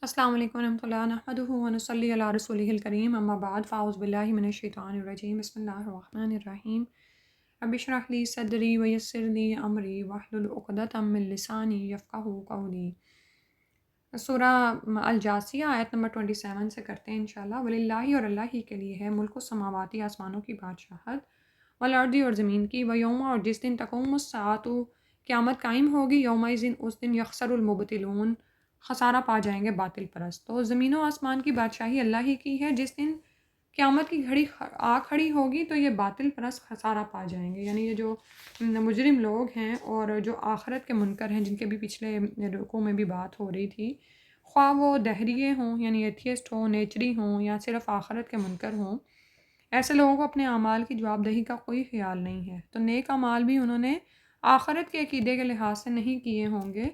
السلام علیکم ورحمۃ اللہ نحمدہ ونصلی علی رسولہ الکریم اما بعد فاعوذ باللہ من الشیطان الرجیم بسم اللہ الرحمن الرحیم رب اشرح لی صدری ویسر لی امری واحلل عقدۃ من لسانی یفقہوا قولی۔ سورہ الجاثیہ آیت نمبر 27 سے کرتے ہیں انشاءاللہ۔ وللہ، اور اللہ ہی کے لیے ہے، ملک السماواتی، آسمانوں کی بادشاہت، والارض، اور زمین کی، ویوم، اور جس دن تقوم الساعۃ، قیامت قائم ہوگی، یومئذ، اس دن، یخسر المبطلون، خسارہ پا جائیں گے باطل پرست۔ تو زمین و آسمان کی بادشاہی اللہ ہی کی ہے۔ جس دن قیامت کی گھڑی آ کھڑی ہوگی تو یہ باطل پرست خسارہ پا جائیں گے، یعنی یہ جو مجرم لوگ ہیں اور جو آخرت کے منکر ہیں، جن کے بھی پچھلے رکوع میں بھی بات ہو رہی تھی، خواہ وہ دہریے ہوں یعنی ایتھیسٹ ہوں، نیچری ہوں، یا صرف آخرت کے منکر ہوں، ایسے لوگوں کو اپنے اعمال کی جواب دہی کا کوئی خیال نہیں ہے۔ تو نیک اعمال بھی انہوں نے آخرت کے عقیدے کے لحاظ سے نہیں کیے ہوں گے،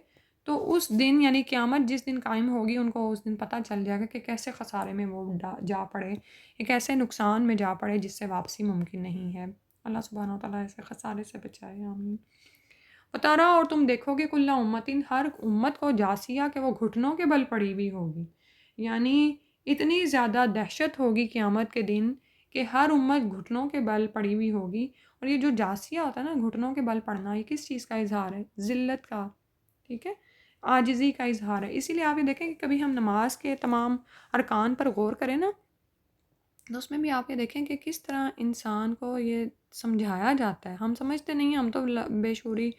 تو اس دن یعنی قیامت جس دن قائم ہوگی، ان کو اس دن پتہ چل جائے گا کہ کیسے خسارے میں وہ جا پڑے، ایک ایسے نقصان میں جا پڑے جس سے واپسی ممکن نہیں ہے۔ اللہ سبحانہ و تعالیٰ ایسے خسارے سے بچائے، آمین۔ اتارا، اور تم دیکھو گے، کل امتن، ہر امت کو، جاسیہ، کہ وہ گھٹنوں کے بل پڑی ہوئی ہوگی، یعنی اتنی زیادہ دہشت ہوگی قیامت کے دن کہ ہر امت گھٹنوں کے بل پڑی ہوئی ہوگی۔ اور یہ جو جاسیہ ہوتا ہے نا، گھٹنوں کے بل پڑنا، یہ کس چیز کا اظہار ہے؟ ذلت کا، ٹھیک ہے، عاجزی کا اظہار ہے۔ اسی لیے آپ یہ دیکھیں کہ کبھی ہم نماز کے تمام ارکان پر غور کریں نا، تو اس میں بھی آپ یہ دیکھیں کہ کس طرح انسان کو یہ سمجھایا جاتا ہے۔ ہم سمجھتے نہیں ہیں، ہم تو بے شعوری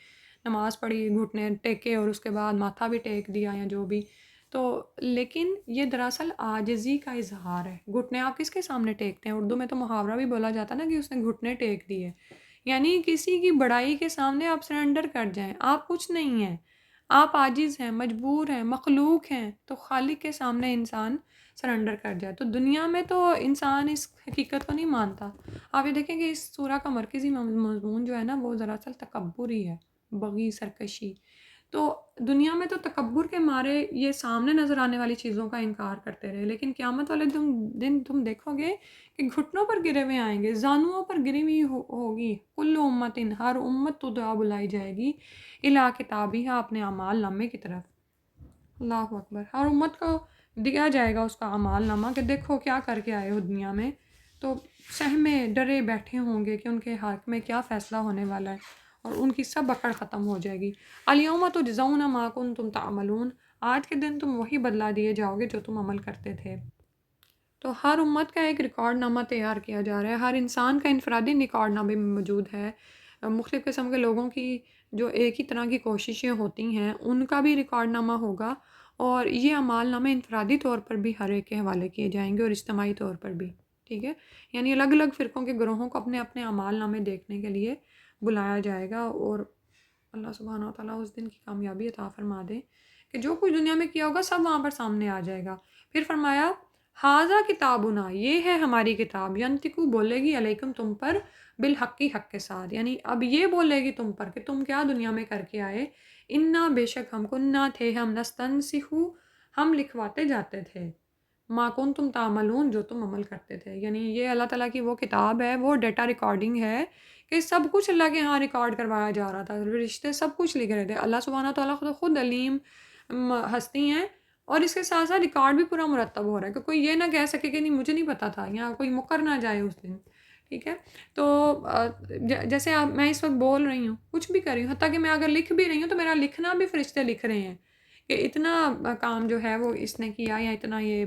نماز پڑھی، گھٹنے ٹیکے اور اس کے بعد ماتھا بھی ٹیک دیا یا جو بھی، تو لیکن یہ دراصل عاجزی کا اظہار ہے۔ گھٹنے آپ کس کے سامنے ٹیکتے ہیں؟ اردو میں تو محاورہ بھی بولا جاتا ہے نا کہ اس نے گھٹنے ٹیک دیے، یعنی کسی کی بڑائی کے سامنے آپ سرنڈر کر جائیں، آپ کچھ نہیں ہیں، آپ عاجز ہیں، مجبور ہیں، مخلوق ہیں، تو خالق کے سامنے انسان سرنڈر کر جائے۔ تو دنیا میں تو انسان اس حقیقت کو نہیں مانتا۔ آپ یہ دیکھیں کہ اس سورہ کا مرکزی مضمون جو ہے نا، وہ دراصل تکبر ہی ہے، بغی، سرکشی۔ تو دنیا میں تو تکبر کے مارے یہ سامنے نظر آنے والی چیزوں کا انکار کرتے رہے، لیکن قیامت والے دن تم دیکھو گے کہ گھٹنوں پر گرے ہوئے آئیں گے، زانوؤں پر گری ہوئی ہوگی۔ کل امتن، ہر امت تو دعا بلائی جائے گی، الا کتابیہ، اپنے اعمال نامے کی طرف۔ اللہ اکبر، ہر امت کو دیا جائے گا اس کا اعمال نامہ کہ دیکھو کیا کر کے آئے ہو دنیا میں، تو سہمے ڈرے بیٹھے ہوں گے کہ ان کے حق میں کیا فیصلہ ہونے والا ہے، اور ان کی سب اکڑ ختم ہو جائے گی۔ الیوم تجزون ما کنتم تعملون، آج کے دن تم وہی بدلہ دیے جاؤ گے جو تم عمل کرتے تھے۔ تو ہر امت کا ایک ریکارڈ نامہ تیار کیا جا رہا ہے، ہر انسان کا انفرادی ریکارڈ نامے میں موجود ہے۔ مختلف قسم کے لوگوں کی جو ایک ہی طرح کی کوششیں ہوتی ہیں، ان کا بھی ریکارڈ نامہ ہوگا، اور یہ اعمال نامے انفرادی طور پر بھی ہر ایک کے حوالے کیے جائیں گے اور اجتماعی طور پر بھی، ٹھیک ہے، یعنی الگ الگ فرقوں کے گروہوں کو اپنے اپنے اعمال نامے دیکھنے کے لیے بلایا جائے گا۔ اور اللہ سبحانہ و تعالیٰ اس دن کی کامیابی عطا فرما دے کہ جو کچھ دنیا میں کیا ہوگا سب وہاں پر سامنے آ جائے گا۔ پھر فرمایا، حاذا کتابنا، یہ ہے ہماری کتاب، ینطقو، بولے گی، علیکم، تم پر، بالحق، حق کے ساتھ، یعنی اب یہ بولے گی تم پر کہ تم کیا دنیا میں کر کے آئے۔ انا، بے شک ہم، کنہ، تھے ہم، نستنسخ، ہم لکھواتے جاتے تھے، ما کنتم تعملون، جو تم عمل کرتے تھے، یعنی یہ اللہ تعالیٰ کی وہ کتاب ہے، وہ ڈیٹا ریکارڈنگ ہے کہ سب کچھ اللہ کے ہاں ریکارڈ کروایا جا رہا تھا، رشتے سب کچھ لکھ رہے تھے۔ اللہ سبحانہ تعالیٰ خود علیم ہستی ہیں، اور اس کے ساتھ ساتھ ریکارڈ بھی پورا مرتب ہو رہا ہے کہ کوئی یہ نہ کہہ سکے کہ نہیں مجھے نہیں پتہ تھا، یا کوئی مکر نہ جائے اس دن، ٹھیک ہے۔ تو جیسے میں اس وقت بول رہی ہوں، کچھ بھی کر رہی ہوں، حتیٰ کہ میں اگر لکھ بھی رہی ہوں تو میرا لکھنا بھی فرشتے لکھ رہے ہیں کہ اتنا کام جو ہے وہ اس نے کیا، یا اتنا یہ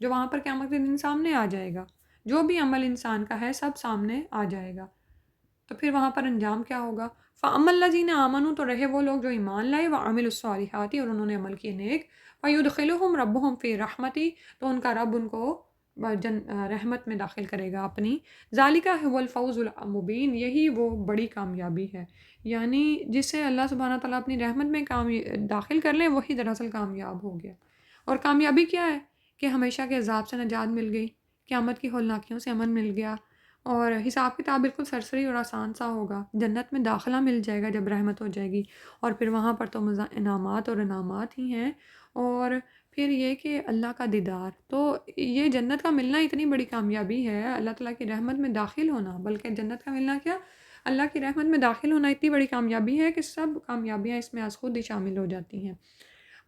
جو وہاں پر قیامت کے دن سامنے آ جائے گا، جو بھی عمل انسان کا ہے سب سامنے آ جائے گا۔ تو پھر وہاں پر انجام کیا ہوگا؟ فَأَمَّا الَّذِينَ آمَنُوا، تو رہے وہ لوگ جو ایمان لائے، وَعَمِلُوا الصَّالِحَاتِ، اور انہوں نے عمل کیے نیک، فَيُدْخِلُهُمْ رَبُّهُمْ فِي رَحْمَتِهِ، تو ان کا رب ان کو رحمت میں داخل کرے گا اپنی۔ ذَلِكَ هُوَ الْفَوْزُ الْمُبِينُ، یہی وہ بڑی کامیابی ہے، یعنی جسے اللہ سبحانہ تعالیٰ اپنی رحمت میں داخل کر لے، وہی دراصل کامیاب ہو گیا۔ اور کامیابی کیا ہے؟ کہ ہمیشہ کے عذاب سے نجات مل گئی، قیامت کی ہولناکیوں سے امن مل گیا، اور حساب کتاب بالکل سرسری اور آسان سا ہوگا، جنت میں داخلہ مل جائے گا جب رحمت ہو جائے گی، اور پھر وہاں پر تو انعامات اور انعامات ہی ہیں، اور پھر یہ کہ اللہ کا دیدار، تو یہ جنت کا ملنا اتنی بڑی کامیابی ہے، اللہ تعالیٰ کی رحمت میں داخل ہونا، بلکہ جنت کا ملنا کیا، اللہ کی رحمت میں داخل ہونا اتنی بڑی کامیابی ہے کہ سب کامیابیاں اس میں از خود ہی شامل ہو جاتی ہیں۔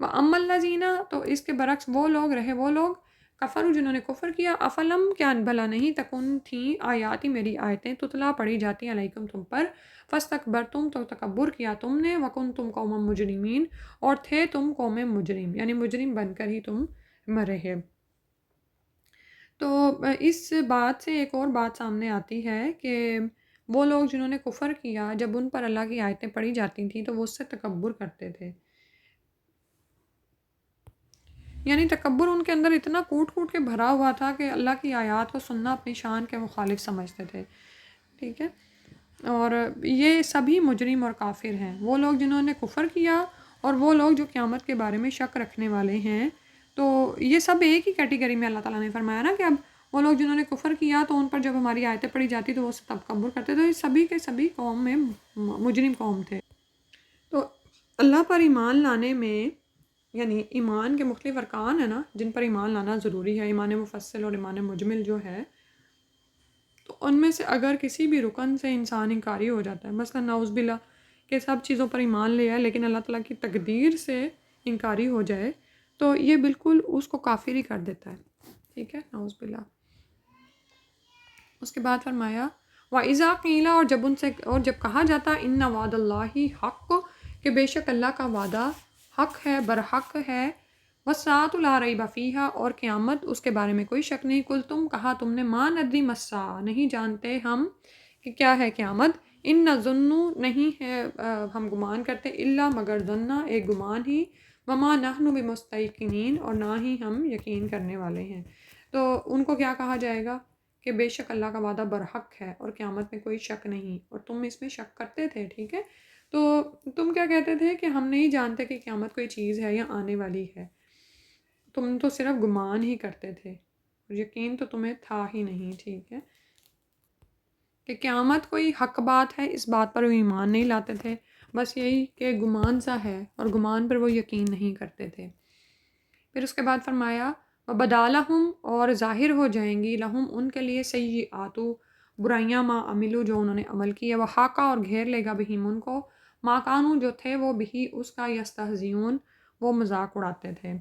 وَأَمَّا الَّذِينَ تو اس کے برعکس وہ لوگ رہے وہ لوگ کفروا جنہوں نے کفر کیا افلم کیا بھلا نہیں تکن تھیں آیاتی میری آیتیں تتلا پڑھی جاتی علیکم تم پر فاستکبرتم تو تکبر کیا تم نے وکنتم قوما مجرمین اور تھے تم قوم مجرم یعنی مجرم بن کر ہی تم مرے۔ تو اس بات سے ایک اور بات سامنے آتی ہے کہ وہ لوگ جنہوں نے کفر کیا جب ان پر اللہ کی آیتیں پڑھی جاتی تھیں تو وہ اس سے تکبر کرتے تھے، یعنی تکبر ان کے اندر اتنا کوٹ کوٹ کے بھرا ہوا تھا کہ اللہ کی آیات کو سننا اپنی شان کے مخالف سمجھتے تھے، ٹھیک ہے۔ اور یہ سبھی مجرم اور کافر ہیں، وہ لوگ جنہوں نے کفر کیا اور وہ لوگ جو قیامت کے بارے میں شک رکھنے والے ہیں، تو یہ سب ایک ہی کیٹیگری میں اللہ تعالیٰ نے فرمایا نا کہ اب وہ لوگ جنہوں نے کفر کیا تو ان پر جب ہماری آیتیں پڑھی جاتی تو وہ تکبر کرتے، تو یہ سبھی کے سبھی قوم میں مجرم قوم تھے۔ تو اللہ پر ایمان لانے میں یعنی ایمان کے مختلف ارکان ہیں نا جن پر ایمان لانا ضروری ہے، ایمان مفصل اور ایمان مجمل جو ہے، تو ان میں سے اگر کسی بھی رکن سے انسان انکاری ہو جاتا ہے، مثلا نعوذ باللہ کہ سب چیزوں پر ایمان لے آئے لیکن اللہ تعالیٰ کی تقدیر سے انکاری ہو جائے تو یہ بالکل اس کو کافر ہی کر دیتا ہے، ٹھیک ہے، نعوذ باللہ۔ اس کے بعد فرمایا وَإِذَا قِيلَ اور جب کہا جاتا ان وعد اللہ حق کہ بے شک اللہ کا وعدہ حق ہے، برحق ہے، وَالسَّاعَةُ لَا رَيْبَ فِيهَا اور قیامت اس کے بارے میں کوئی شک نہیں، کل تم کہا تم نے ما ندری ما الساعہ نہیں جانتے ہم کہ کیا ہے قیامت، ان نظن نہیں ہے ہم گمان کرتے الا مگر ظنّا ایک گمان ہی، وما نحن بمستیقنین اور نہ ہی ہم یقین کرنے والے ہیں۔ تو ان کو کیا کہا جائے گا کہ بے شک اللہ کا وعدہ برحق ہے اور قیامت میں کوئی شک نہیں اور تم اس میں شک کرتے تھے، ٹھیک ہے، تو تم کیا کہتے تھے کہ ہم نہیں جانتے کہ قیامت کوئی چیز ہے یا آنے والی ہے، تم تو صرف گمان ہی کرتے تھے اور یقین تو تمہیں تھا ہی نہیں، ٹھیک ہے، کہ قیامت کوئی حق بات ہے اس بات پر وہ ایمان نہیں لاتے تھے، بس یہی کہ گمان سا ہے اور گمان پر وہ یقین نہیں کرتے تھے۔ پھر اس کے بعد فرمایا وَبَدَا لَهُمْ اور ظاہر ہو جائیں گی لہم ان کے لیے سیئات برائیاں ما عملو جو انہوں نے عمل کیا، وحاقہ اور گھیر لے گا بہم ان کو ما کانوا جو تھے وہ بہی اس کا یستہزئون وہ مذاق اڑاتے تھے۔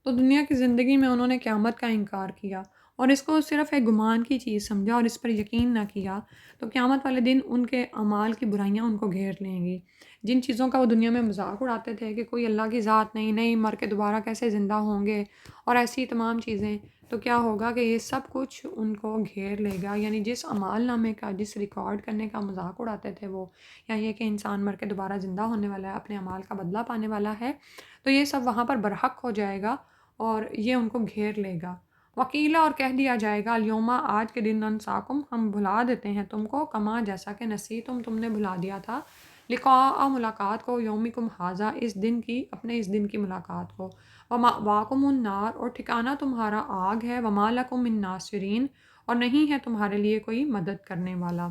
تو دنیا کی زندگی میں انہوں نے قیامت کا انکار کیا اور اس کو صرف ایک گمان کی چیز سمجھا اور اس پر یقین نہ کیا، تو قیامت والے دن ان کے اعمال کی برائیاں ان کو گھیر لیں گی، جن چیزوں کا وہ دنیا میں مذاق اڑاتے تھے کہ کوئی اللہ کی ذات نہیں مر کے دوبارہ کیسے زندہ ہوں گے اور ایسی تمام چیزیں، تو کیا ہوگا کہ یہ سب کچھ ان کو گھیر لے گا، یعنی جس اعمال نامے کا جس ریکارڈ کرنے کا مذاق اڑاتے تھے وہ، یا یہ کہ انسان مر کے دوبارہ زندہ ہونے والا ہے، اپنے اعمال کا بدلہ پانے والا ہے، تو یہ سب وہاں پر برحق ہو جائے گا اور یہ ان کو گھیر لے گا۔ وکیلا اور کہہ دیا جائے گا الیوما آج کے دن ننساکم ہم بھلا دیتے ہیں تم کو، کما جیسا کہ نسیتم تم نے بھلا دیا تھا، لقاء ملاقات کو، یومکم ھذا اس دن کی اپنے اس دن کی ملاقات کو، ومأواکم النار اور ٹھکانہ تمہارا آگ ہے، وما لکم من ناصرین اور نہیں ہے تمہارے لیے کوئی مدد کرنے والا۔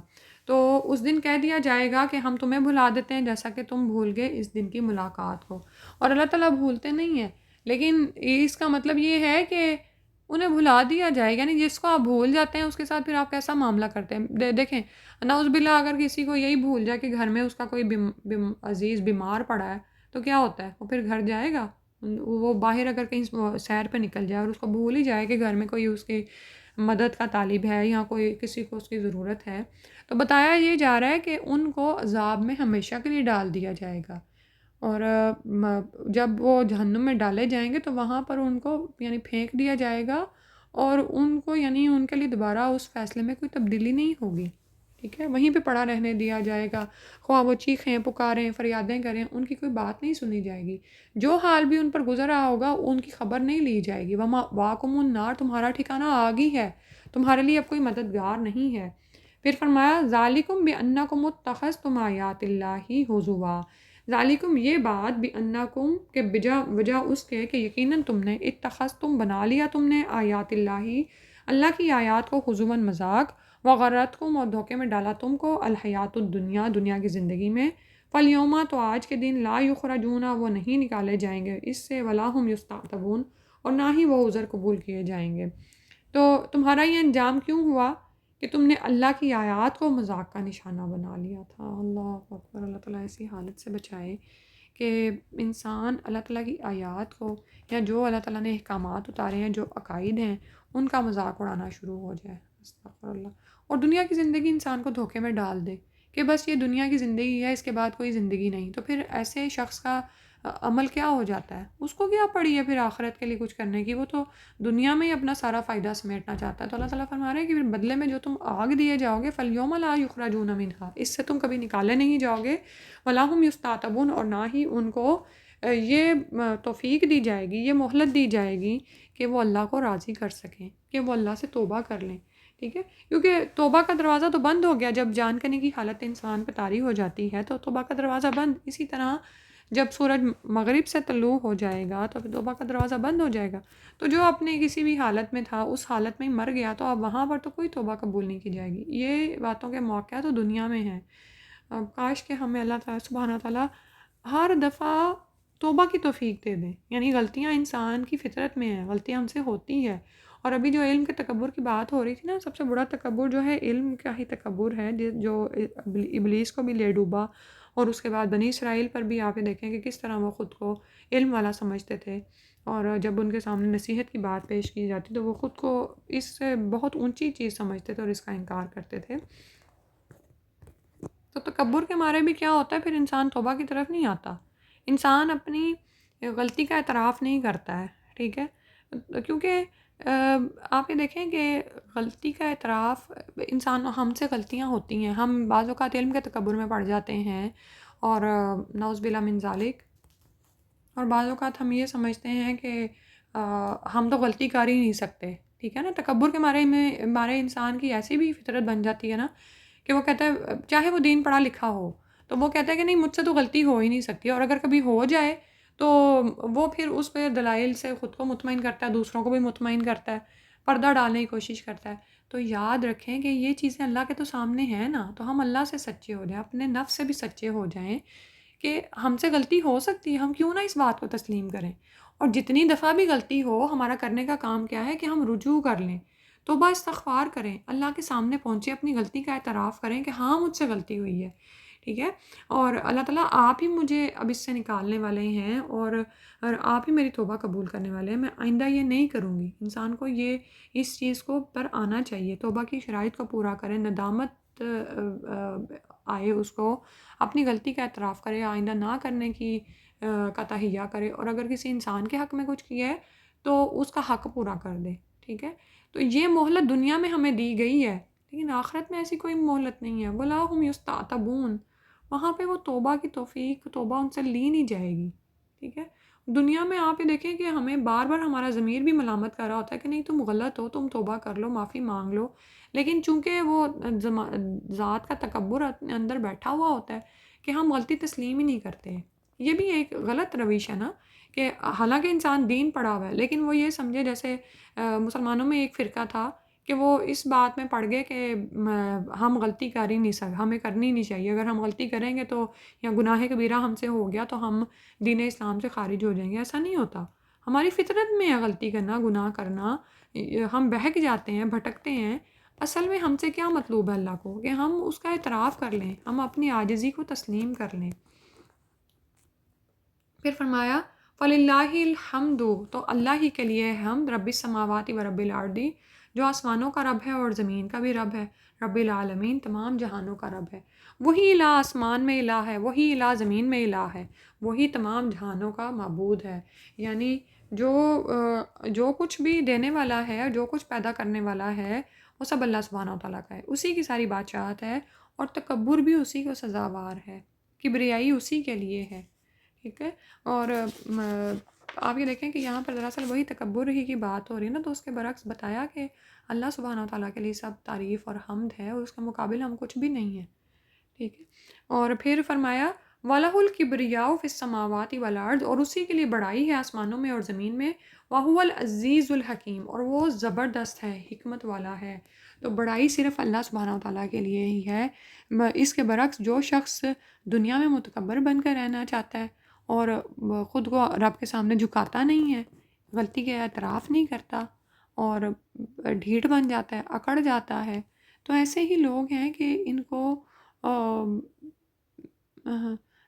تو اس دن کہہ دیا جائے گا کہ ہم تمہیں بھلا دیتے ہیں جیسا کہ تم بھول گئے اس دن کی ملاقات کو، اور اللہ تعالیٰ بھولتے نہیں ہیں، لیکن اس کا مطلب یہ ہے کہ انہیں بھلا دیا جائے گا، یعنی جس کو آپ بھول جاتے ہیں اس کے ساتھ پھر آپ کیسا معاملہ کرتے ہیں۔ دیکھیں نعوذ باللہ اگر کسی کو یہی بھول جائے کہ گھر میں اس کا کوئی عزیز بیمار پڑا ہے تو کیا ہوتا ہے، وہ پھر گھر جائے گا، وہ باہر اگر کہیں سیر پہ نکل جائے اور اس کو بھول ہی جائے کہ گھر میں کوئی اس کی مدد کا طالب ہے یا کوئی کسی کو اس کی ضرورت ہے، تو بتایا یہ جا رہا ہے کہ ان کو عذاب میں ہمیشہ کے لیے ڈال دیا جائے گا، اور جب وہ جہنم میں ڈالے جائیں گے تو وہاں پر ان کو یعنی پھینک دیا جائے گا اور ان کو یعنی ان کے لیے دوبارہ اس فیصلے میں کوئی تبدیلی نہیں ہوگی، ٹھیک ہے، وہیں پہ پڑا رہنے دیا جائے گا، خواہ وہ چیخیں پکاریں فریادیں کریں ان کی کوئی بات نہیں سنی جائے گی، جو حال بھی ان پر گزر رہا ہوگا ان کی خبر نہیں لی جائے گی، ومأواکم النار تمہارا ٹھکانہ آگ ہی ہے، تمہارے لیے اب کوئی مددگار نہیں ہے۔ پھر فرمایا ذالکم بانکم اتخذتم آیات اللہ ہزوا، ذالکم یہ بات بانکم کہ وجہ اس کے کہ یقیناً تم نے اتخذتم بنا لیا تم نے آیات اللہ کی آیات کو ہزوا مذاق، وغرتکم اور دھوکے میں ڈالا تم کو الحیات الدنیا دنیا کی زندگی میں، فالیوم تو آج کے دن لا یخرجون وہ نہیں نکالے جائیں گے اس سے، ولا هم یستعتبون اور نہ ہی وہ عذر قبول کیے جائیں گے۔ تو تمہارا یہ انجام کیوں ہوا کہ تم نے اللہ کی آیات کو مذاق کا نشانہ بنا لیا تھا۔ اللہ اکبر، اللہ تعالیٰ ایسی حالت سے بچائے کہ انسان اللہ تعالیٰ کی آیات کو یا جو اللہ تعالیٰ نے احکامات اتارے ہیں، جو عقائد ہیں، ان کا مذاق اڑانا شروع ہو جائے، استغفر اللہ، اور دنیا کی زندگی انسان کو دھوکے میں ڈال دے کہ بس یہ دنیا کی زندگی ہے، اس کے بعد کوئی زندگی نہیں. تو پھر ایسے شخص کا عمل کیا ہو جاتا ہے؟ اس کو کیا پڑی ہے پھر آخرت کے لیے کچھ کرنے کی؟ وہ تو دنیا میں ہی اپنا سارا فائدہ سمیٹنا چاہتا ہے. تو اللہ تعالیٰ فرما رہے ہیں کہ پھر بدلے میں جو تم آگ دیے جاؤ گے، فَالْيَوْمَ لَا يُخْرَجُونَ مِنْهَا، اس سے تم کبھی نکالے نہیں جاؤ گے. وَلَا هُمْ يُسْتَعْتَبُونَ، اور نہ ہی ان کو یہ توفیق دی جائے گی، یہ مہلت دی جائے گی کہ وہ اللہ کو راضی کر سکیں، کہ وہ اللہ سے توبہ کر لیں. ٹھیک ہے، کیونکہ توبہ کا دروازہ تو بند ہو گیا جب جان کرنے کی حالت انسان پہ طاری ہو جاتی ہے، تو توبہ کا دروازہ بند. اسی طرح جب سورج مغرب سے طلوع ہو جائے گا تو پھر توبہ کا دروازہ بند ہو جائے گا. تو جو اپنے کسی بھی حالت میں تھا اس حالت میں ہی مر گیا، تو اب وہاں پر تو کوئی توبہ قبول نہیں کی جائے گی. یہ باتوں کے موقع تو دنیا میں ہیں. اب کاش کہ ہمیں اللہ تعالیٰ سبحانہ تعالیٰ ہر دفعہ توبہ کی توفیق دے دیں. یعنی غلطیاں انسان کی فطرت میں ہیں، غلطیاں ہم سے ہوتی ہے. اور ابھی جو علم کے تکبر کی بات ہو رہی تھی نا، سب سے بڑا تکبر جو ہے علم کا ہی تکبر ہے، جو ابلیس کو بھی لے ڈوبا. اور اس کے بعد بنی اسرائیل پر بھی آپ یہ دیکھیں کہ کس طرح وہ خود کو علم والا سمجھتے تھے، اور جب ان کے سامنے نصیحت کی بات پیش کی جاتی تو وہ خود کو اس سے بہت اونچی چیز سمجھتے تھے اور اس کا انکار کرتے تھے. تو تکبر کے مارے بھی کیا ہوتا ہے، پھر انسان توبہ کی طرف نہیں آتا، انسان اپنی غلطی کا اعتراف نہیں کرتا ہے. ٹھیک ہے، کیونکہ آپ یہ دیکھیں کہ غلطی کا اعتراف، انسان ہم سے غلطیاں ہوتی ہیں، ہم بعض اوقات علم کے تکبر میں پڑ جاتے ہیں، اور نعوذ باللہ من ذالک. اور بعض اوقات ہم یہ سمجھتے ہیں کہ ہم تو غلطی کر ہی نہیں سکتے. ٹھیک ہے نا، تکبر کے مارے انسان کی ایسی بھی فطرت بن جاتی ہے نا کہ وہ کہتا ہے، چاہے وہ دین پڑھا لکھا ہو، تو وہ کہتا ہے کہ نہیں، مجھ سے تو غلطی ہو ہی نہیں سکتی. اور اگر کبھی ہو جائے تو وہ پھر اس پہ دلائل سے خود کو مطمئن کرتا ہے، دوسروں کو بھی مطمئن کرتا ہے، پردہ ڈالنے کی کوشش کرتا ہے. تو یاد رکھیں کہ یہ چیزیں اللہ کے تو سامنے ہیں نا، تو ہم اللہ سے سچے ہو جائیں، اپنے نفس سے بھی سچے ہو جائیں کہ ہم سے غلطی ہو سکتی ہے، ہم کیوں نہ اس بات کو تسلیم کریں. اور جتنی دفعہ بھی غلطی ہو، ہمارا کرنے کا کام کیا ہے کہ ہم رجوع کر لیں، توبہ استغفار کریں، اللہ کے سامنے پہنچے، اپنی غلطی کا اعتراف کریں کہ ہاں مجھ سے غلطی ہوئی ہے. ٹھیک ہے، اور اللہ تعالیٰ آپ ہی مجھے اب اس سے نکالنے والے ہیں، اور آپ ہی میری توبہ قبول کرنے والے ہیں. میں آئندہ یہ نہیں کروں گی. انسان کو یہ اس چیز کو پر آنا چاہیے، توبہ کی شرائط کو پورا کریں، ندامت آئے اس کو، اپنی غلطی کا اعتراف کرے، آئندہ نہ کرنے کی کا تہیہ کرے، اور اگر کسی انسان کے حق میں کچھ کیا ہے تو اس کا حق پورا کر دے. ٹھیک ہے، تو یہ مہلت دنیا میں ہمیں دی گئی ہے، لیکن آخرت میں ایسی کوئی مہلت نہیں ہے. وَلَا هُمْ يُسْتَعْتَبُونَ، وہاں پہ وہ توبہ کی توفیق، توبہ ان سے لی نہیں جائے گی. ٹھیک ہے، دنیا میں آپ یہ دیکھیں کہ ہمیں بار بار ہمارا ضمیر بھی ملامت کر رہا ہوتا ہے کہ نہیں، تم غلط ہو، تم توبہ کر لو، معافی مانگ لو. لیکن چونکہ وہ ذات کا تکبر اپنے اندر بیٹھا ہوا ہوتا ہے کہ ہم غلطی تسلیم ہی نہیں کرتے. یہ بھی ایک غلط روش ہے نا، کہ حالانکہ انسان دین پڑھا ہوا ہے، لیکن وہ یہ سمجھے جیسے مسلمانوں میں ایک فرقہ تھا کہ وہ اس بات میں پڑ گئے کہ ہم غلطی کر ہی نہیں سکتے، ہمیں کرنی نہیں چاہیے، اگر ہم غلطی کریں گے تو یا گناہ کبیرہ ہم سے ہو گیا تو ہم دین اسلام سے خارج ہو جائیں گے. ایسا نہیں ہوتا، ہماری فطرت میں ہے غلطی کرنا، گناہ کرنا. ہم بہک جاتے ہیں، بھٹکتے ہیں. اصل میں ہم سے کیا مطلوب ہے اللہ کو، کہ ہم اس کا اعتراف کر لیں، ہم اپنی عاجزی کو تسلیم کر لیں. پھر فرمایا فَلِلَّهِ الْحَمْدُ، تو اللہ ہی کے لیے ہے حمد، رب السماوات و رب الارض، جو آسمانوں کا رب ہے اور زمین کا بھی رب ہے، رب العالمین، تمام جہانوں کا رب ہے. وہی الہ آسمان میں الہ ہے، وہی الہ زمین میں الہ ہے، وہی تمام جہانوں کا معبود ہے. یعنی جو کچھ بھی دینے والا ہے، جو کچھ پیدا کرنے والا ہے، وہ سب اللہ سبحانہ و تعالیٰ کا ہے، اسی کی ساری بادشاہت ہے، اور تکبر بھی اسی کو سزاوار ہے، کبریائی اسی کے لیے ہے. ٹھیک ہے، اور آپ یہ دیکھیں کہ یہاں پر دراصل وہی تکبر ہی کی بات ہو رہی ہے نا، تو اس کے برعکس بتایا کہ اللہ سبحانہ و تعالیٰ کے لیے سب تعریف اور حمد ہے، اور اس کا مقابل ہم کچھ بھی نہیں ہیں. ٹھیک ہے، اور پھر فرمایا وَلَهُ الْكِبْرِيَاءُ فِي السَّمَاوَاتِ وَالْأَرْضِ، اور اسی کے لیے بڑائی ہے آسمانوں میں اور زمین میں. وَهُوَ الْعَزِيزُ الْحَكِيمُ، اور وہ زبردست ہے، حکمت والا ہے. تو بڑائی صرف اللہ سبحانہ و تعالیٰ کے لیے ہی ہے. اس کے برعکس جو شخص دنیا میں متکبر بن کر رہنا چاہتا ہے اور خود کو رب کے سامنے جھکاتا نہیں ہے، غلطی کے اعتراف نہیں کرتا، اور ڈھیٹ بن جاتا ہے، اکڑ جاتا ہے، تو ایسے ہی لوگ ہیں کہ ان کو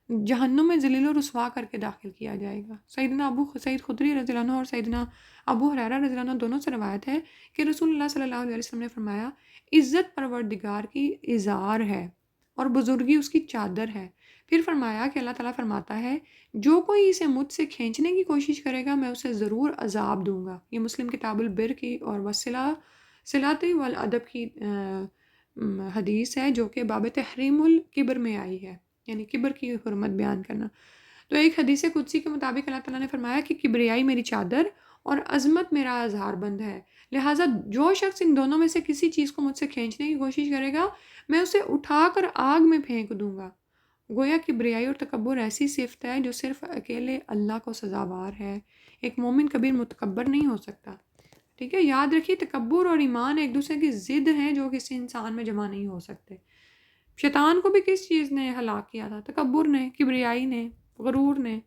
جہنم میں ذلیل و رسوا کر کے داخل کیا جائے گا۔ سیدنا ابو سعید خدری رضی اللہ عنہ اور سیدنا ابو ہریرہ رضی اللہ عنہ دونوں سے روایت ہے کہ رسول اللہ صلی اللہ علیہ وسلم نے فرمایا، عزت پروردگار کی ازار ہے اور بزرگی اس کی چادر ہے۔ پھر فرمایا کہ اللہ تعالیٰ فرماتا ہے، جو کوئی اسے مجھ سے کھینچنے کی کوشش کرے گا میں اسے ضرور عذاب دوں گا۔ یہ مسلم کتاب البر کی اور صلات والادب کی حدیث ہے، جو کہ باب تحریم الکبر میں آئی ہے، یعنی کبر کی حرمت بیان کرنا۔ تو ایک حدیث قدسی کے مطابق اللہ تعالیٰ نے فرمایا کہ کبریائی میری چادر اور عظمت میرا اظہار بند ہے، لہٰذا جو شخص ان دونوں میں سے کسی چیز کو مجھ سے کھینچنے کی کوشش کرے گا میں اسے اٹھا کر آگ میں پھینک دوں گا۔ گویا کبریائی اور تکبر ایسی صفت ہے جو صرف اکیلے اللہ کو سزاوار ہے۔ ایک مومن کبھی متکبر نہیں ہو سکتا۔ ٹھیک ہے، یاد رکھیے تکبر اور ایمان ایک دوسرے کی ضد ہیں جو کسی انسان میں جمع نہیں ہو سکتے۔ شیطان کو بھی کس چیز نے ہلاک کیا تھا؟ تکبر نے، کبریائی نے، غرور نے،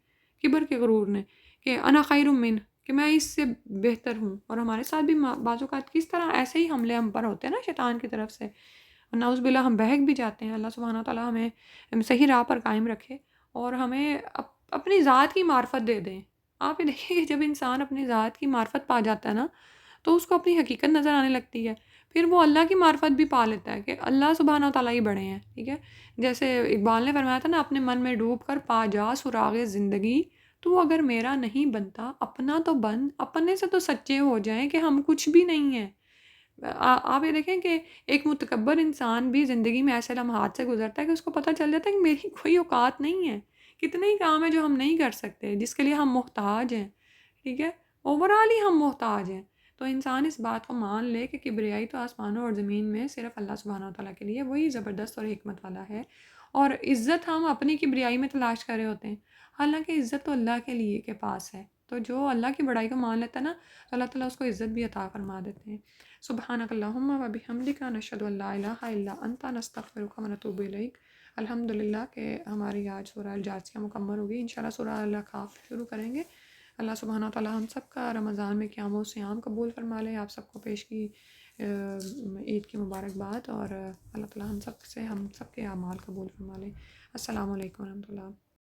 کبر کے غرور نے، کہ انا خیر من، کہ میں اس سے بہتر ہوں۔ اور ہمارے ساتھ بھی بعض اوقات کس طرح ایسے ہی حملے ہم پر ہوتے ہیں نا شیطان کی طرف سے، نعوذ باللہ ہم بہک بھی جاتے ہیں۔ اللہ سبحانہ و تعالیٰ ہمیں صحیح راہ پر قائم رکھے اور ہمیں اپنی ذات کی معرفت دے دیں۔ آپ یہ دیکھیں کہ جب انسان اپنی ذات کی معرفت پا جاتا ہے نا تو اس کو اپنی حقیقت نظر آنے لگتی ہے، پھر وہ اللہ کی معرفت بھی پا لیتا ہے کہ اللہ سبحانہ و تعالیٰ ہی بڑے ہیں۔ ٹھیک ہے، جیسے اقبال نے فرمایا تھا نا، اپنے من میں ڈوب کر پا جا سراغ زندگی، تو اگر میرا نہیں بنتا اپنا تو بن، اپنے سے تو سچے ہو جائیں کہ ہم کچھ بھی نہیں ہیں۔ آپ یہ دیکھیں کہ ایک متکبر انسان بھی زندگی میں ایسے لمحات سے گزرتا ہے کہ اس کو پتہ چل جاتا ہے کہ میری کوئی اوقات نہیں ہے، کتنے ہی کام ہیں جو ہم نہیں کر سکتے، جس کے لیے ہم محتاج ہیں۔ ٹھیک ہے، اوورآل ہی ہم محتاج ہیں۔ تو انسان اس بات کو مان لے کہ کبریائی تو آسمانوں اور زمین میں صرف اللہ سبحانہ و تعالیٰ کے لیے، وہی زبردست اور حکمت والا ہے، اور عزت ہم اپنی کبریائی میں تلاش کر رہے ہوتے ہیں، حالانکہ عزت تو اللہ کے لیے کے پاس ہے۔ تو جو اللہ کی بڑائی کو مان لیتا ہے نا تو اللہ تعالیٰ اس کو عزت بھی عطا فرما دیتے ہیں۔ سبحانک اللہم و بحمدک، نشہد ان لا الہ الا انت، نستغفرک و نتوب الیک۔ الحمدللہ کہ ہماری آج سورہ الجاثیہ مکمل ہوگی، انشاءاللہ سورہ الکہف شروع کریں گے۔ اللہ سبحانہ وتعالیٰ ہم سب کا رمضان میں قیام و صیام قبول فرما لے۔ آپ سب کو پیش کی عید کی مبارکباد، اور اللہ تعالیٰ ہم سب کے اعمال قبول فرما لے۔ السلام علیکم ورحمۃ اللہ۔